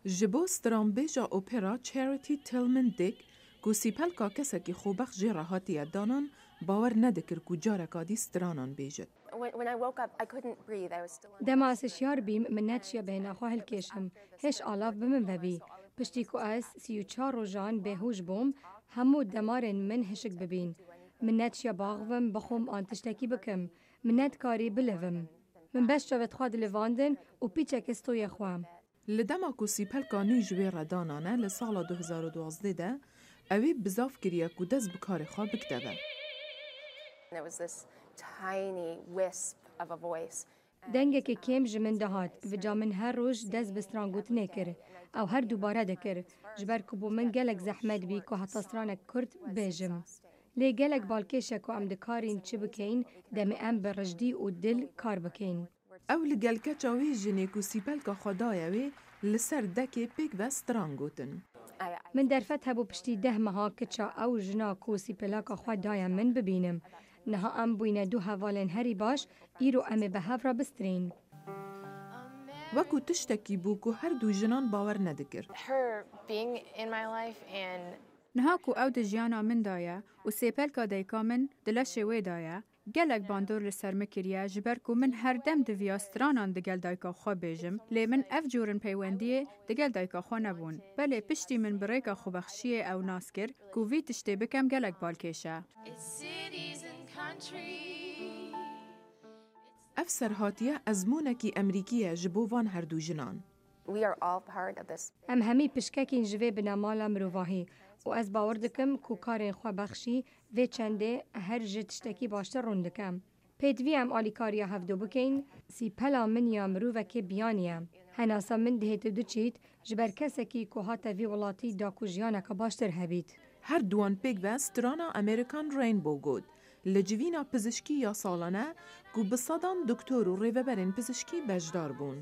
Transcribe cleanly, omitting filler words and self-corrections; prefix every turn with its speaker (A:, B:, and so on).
A: جبو سترانبیجا اوپرا چریتی تیلمن دیک کو سیپل کا کسا کی خوبخ جی راحتی دانان باور ندکر کو جارکا دی سترانان بیجد.
B: When I woke up, I couldn't breathe. I was still in
C: دما اسشیار بیم من نتشیا بین خواهل کشم هش آلاف بمن ببی پشتی کو اس 34 روزان بهوش بوم همو دمارن من هشک ببین من نتشیا باغوم بخوم آنتشتکی بکم من نت کاری بلوم من بس جوت خواد لواندن و پیچک استوی خوام
A: لدما کو سیپل کا نی جوی را دانانه لسالا 2012 ده اوی بزاف کریا کو دز بکار خواه بکتبه.
B: There was this tiny wisp of a voice.
C: دنگه که کم جمن دهات و جامن هر روز دست بسترانگوت نکر او هر دوباره دکر جبر کبو من گلک زحمت بی که حتی سترانک کرد بیجم لی گلک بالکشه که ام دکارین چی بکین دم ام برجدی و دل کار بکین
A: او لگلکه چاوی جنی کو سیپل کا خدایوی لسر دکی پیک و سترانگوتن.
C: من درفت هبو پشتی 10 ماه کچا او جنا کوسی پلاکا خود دایم من ببینم نها ام بوینه دو هوالن هری باش ایرو ام به هفرا بسترین
A: وکو تشتکی بو کو هر دو جنان باور ندکر.
B: Her being in my life and
D: نهاکو او د جیانا من دایه و سیپل کا دیکا من دلشه وی دایه گلک باندور لسر مکریه جبر کو من هر دم دویا سترانان دگل دایکا خوا بیجم لی من اف جورن پیوندیه دگل دایکا خوا نبون بله پشتی من بریکا خو بخشیه او ناسکر کو وی تشتی بکم گلک بالکیشه
A: اف سرهاتیه ازمونکی امریکیه جبووان هر دو جنان.
B: we are all part of this.
C: ام همی پشککین جوی بنامالا مروواهی و از باور دکم کو کارین خوا بخشی و چنده هر جتشتکی باشتر روندکم. پیدوی ام آلیکاریا هفدو بکین سی پلا من یا مرووکی بیانیم. هناسا من دهیت دو چید جبر کسکی که هاتا وی ولاتی داکو جیانکا باشتر هبید.
A: هر دوان پیک و سترانا امریکان رینبو گود. لجوینا پزشکی یا سالانه گو بصدان دکتور و ریوبرین پزشکی بجدار بون.